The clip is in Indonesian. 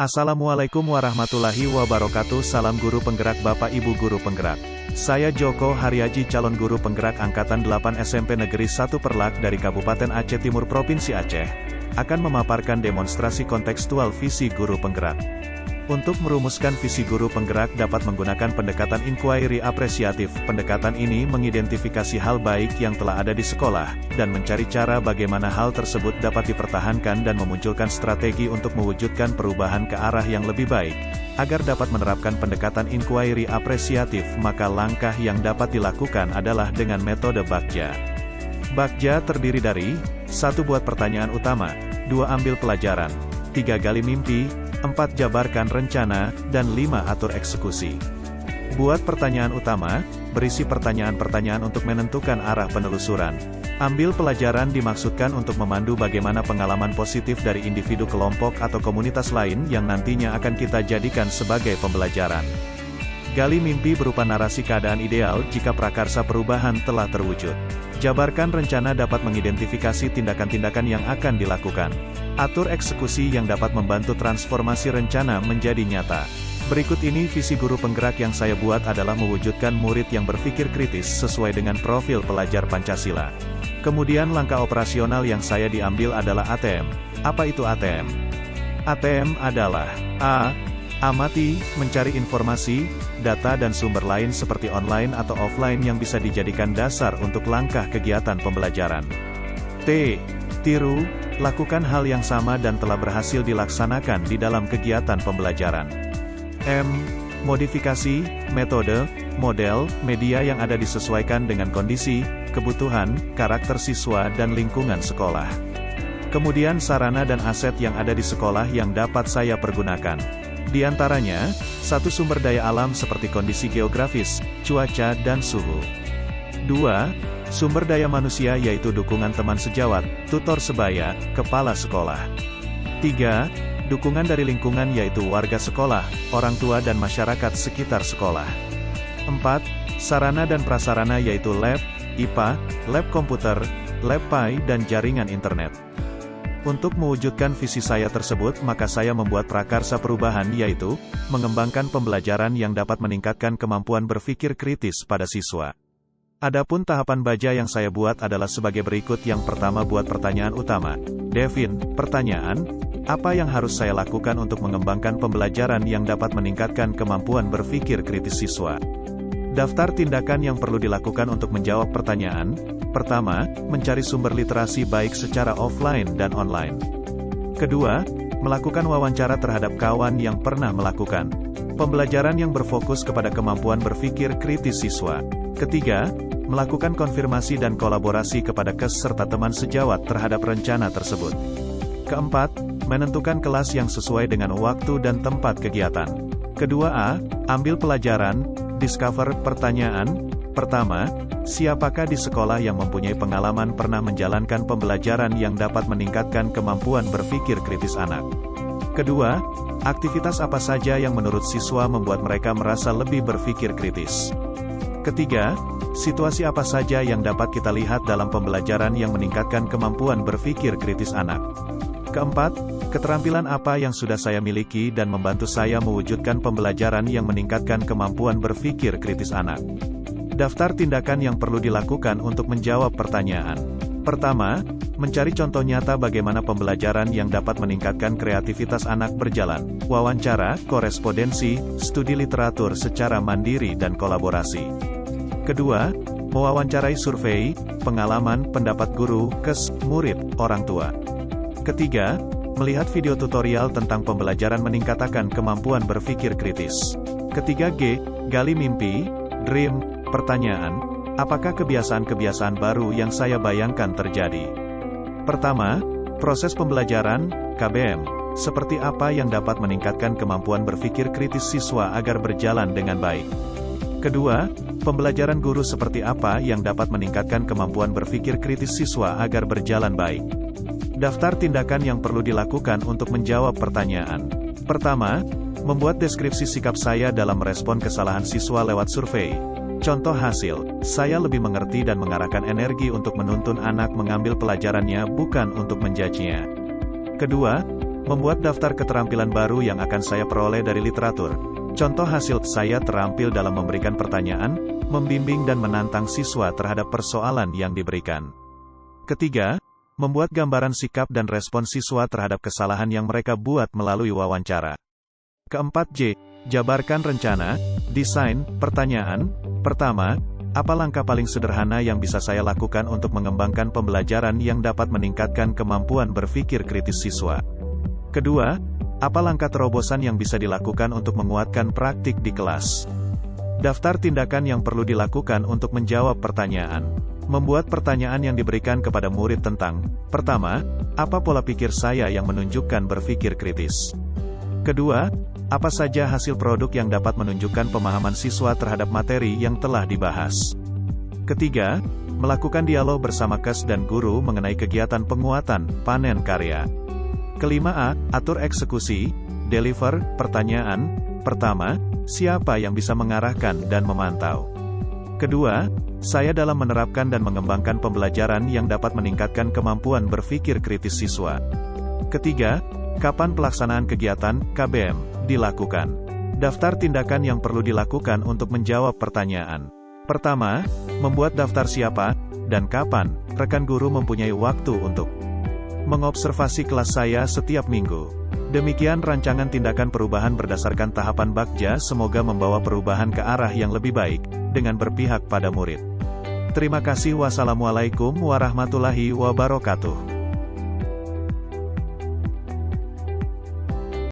Assalamualaikum warahmatullahi wabarakatuh. Salam guru penggerak Bapak Ibu guru penggerak. Saya Joko Haryaji, calon guru penggerak Angkatan 8 SMP Negeri 1 Perlak dari Kabupaten Aceh Timur Provinsi Aceh, akan memaparkan demonstrasi kontekstual visi guru penggerak. Untuk merumuskan visi guru penggerak dapat menggunakan pendekatan inquiry apresiatif. Pendekatan ini mengidentifikasi hal baik yang telah ada di sekolah, dan mencari cara bagaimana hal tersebut dapat dipertahankan dan memunculkan strategi untuk mewujudkan perubahan ke arah yang lebih baik. Agar dapat menerapkan pendekatan inquiry apresiatif, maka langkah yang dapat dilakukan adalah dengan metode Bagja. Bagja terdiri dari 1. Buat pertanyaan utama, 2. Ambil pelajaran, 3. Gali mimpi, 4. Jabarkan rencana, dan 5. Atur eksekusi. Buat pertanyaan utama, berisi pertanyaan-pertanyaan untuk menentukan arah penelusuran. Ambil pelajaran dimaksudkan untuk memandu bagaimana pengalaman positif dari individu, kelompok, atau komunitas lain yang nantinya akan kita jadikan sebagai pembelajaran. Gali mimpi berupa narasi keadaan ideal jika prakarsa perubahan telah terwujud. Jabarkan rencana dapat mengidentifikasi tindakan-tindakan yang akan dilakukan. Atur eksekusi yang dapat membantu transformasi rencana menjadi nyata. Berikut ini visi guru penggerak yang saya buat adalah mewujudkan murid yang berpikir kritis sesuai dengan profil pelajar Pancasila. Kemudian langkah operasional yang saya diambil adalah ATM. Apa itu ATM? ATM adalah A. Amati, mencari informasi, data dan sumber lain seperti online atau offline yang bisa dijadikan dasar untuk langkah kegiatan pembelajaran. T. Tiru, lakukan hal yang sama dan telah berhasil dilaksanakan di dalam kegiatan pembelajaran. M. Modifikasi, metode, model, media yang ada disesuaikan dengan kondisi, kebutuhan, karakter siswa dan lingkungan sekolah. Kemudian sarana dan aset yang ada di sekolah yang dapat saya pergunakan. Di antaranya, 1. Sumber daya alam seperti kondisi geografis, cuaca dan suhu. 2. Sumber daya manusia yaitu dukungan teman sejawat, tutor sebaya, kepala sekolah. 3. Dukungan dari lingkungan yaitu warga sekolah, orang tua dan masyarakat sekitar sekolah. 4. Sarana dan prasarana yaitu lab, IPA, lab komputer, lab PI dan jaringan internet. Untuk mewujudkan visi saya tersebut, maka saya membuat prakarsa perubahan yaitu, mengembangkan pembelajaran yang dapat meningkatkan kemampuan berpikir kritis pada siswa. Adapun tahapan baja yang saya buat adalah sebagai berikut. Yang pertama, buat pertanyaan utama. Devin, pertanyaan, apa yang harus saya lakukan untuk mengembangkan pembelajaran yang dapat meningkatkan kemampuan berpikir kritis siswa? Daftar tindakan yang perlu dilakukan untuk menjawab pertanyaan. Pertama, mencari sumber literasi baik secara offline dan online. Kedua, melakukan wawancara terhadap kawan yang pernah melakukan pembelajaran yang berfokus kepada kemampuan berpikir kritis siswa. Ketiga, melakukan konfirmasi dan kolaborasi kepada kes serta teman sejawat terhadap rencana tersebut. Keempat, menentukan kelas yang sesuai dengan waktu dan tempat kegiatan. Kedua A, ambil pelajaran, discover pertanyaan. Pertama, siapakah di sekolah yang mempunyai pengalaman pernah menjalankan pembelajaran yang dapat meningkatkan kemampuan berpikir kritis anak? Kedua, aktivitas apa saja yang menurut siswa membuat mereka merasa lebih berpikir kritis? Ketiga, situasi apa saja yang dapat kita lihat dalam pembelajaran yang meningkatkan kemampuan berpikir kritis anak? Keempat, keterampilan apa yang sudah saya miliki dan membantu saya mewujudkan pembelajaran yang meningkatkan kemampuan berpikir kritis anak? Daftar tindakan yang perlu dilakukan untuk menjawab pertanyaan. Pertama, mencari contoh nyata bagaimana pembelajaran yang dapat meningkatkan kreativitas anak berjalan. Wawancara, korespondensi, studi literatur secara mandiri dan kolaborasi. Kedua, mewawancarai survei, pengalaman, pendapat guru, kes, murid, orang tua. Ketiga, melihat video tutorial tentang pembelajaran meningkatkan kemampuan berpikir kritis. Ketiga G, gali mimpi, dream. Pertanyaan, apakah kebiasaan-kebiasaan baru yang saya bayangkan terjadi? Pertama, proses pembelajaran, KBM. Seperti apa yang dapat meningkatkan kemampuan berpikir kritis siswa agar berjalan dengan baik? Kedua, pembelajaran guru seperti apa yang dapat meningkatkan kemampuan berpikir kritis siswa agar berjalan baik? Daftar tindakan yang perlu dilakukan untuk menjawab pertanyaan. Pertama, membuat deskripsi sikap saya dalam merespon kesalahan siswa lewat survei. Contoh hasil, saya lebih mengerti dan mengarahkan energi untuk menuntun anak mengambil pelajarannya bukan untuk menjudge-nya. Kedua, Membuat daftar keterampilan baru yang akan saya peroleh dari literatur. Contoh hasil, saya terampil dalam memberikan pertanyaan, membimbing dan menantang siswa terhadap persoalan yang diberikan. Ketiga, membuat gambaran sikap dan respon siswa terhadap kesalahan yang mereka buat melalui wawancara. Keempat J. Jabarkan rencana, desain, pertanyaan. Pertama, apa langkah paling sederhana yang bisa saya lakukan untuk mengembangkan pembelajaran yang dapat meningkatkan kemampuan berpikir kritis siswa? Kedua, apa langkah terobosan yang bisa dilakukan untuk menguatkan praktik di kelas? Daftar tindakan yang perlu dilakukan untuk menjawab pertanyaan. Membuat pertanyaan yang diberikan kepada murid tentang, pertama, apa pola pikir saya yang menunjukkan berpikir kritis? Kedua, apa saja hasil produk yang dapat menunjukkan pemahaman siswa terhadap materi yang telah dibahas? Ketiga, melakukan dialog bersama kes dan guru mengenai kegiatan penguatan, panen karya. Kelima A. Atur eksekusi, deliver, pertanyaan. Pertama, siapa yang bisa mengarahkan dan memantau? Kedua, saya dalam menerapkan dan mengembangkan pembelajaran yang dapat meningkatkan kemampuan berpikir kritis siswa. Ketiga, kapan pelaksanaan kegiatan, KBM, dilakukan? Daftar tindakan yang perlu dilakukan untuk menjawab pertanyaan. Pertama, membuat daftar siapa, dan kapan, rekan guru mempunyai waktu untuk mengobservasi kelas saya setiap minggu. Demikian rancangan tindakan perubahan berdasarkan tahapan Bagja, semoga membawa perubahan ke arah yang lebih baik, dengan berpihak pada murid. Terima kasih. Wassalamualaikum warahmatullahi wabarakatuh.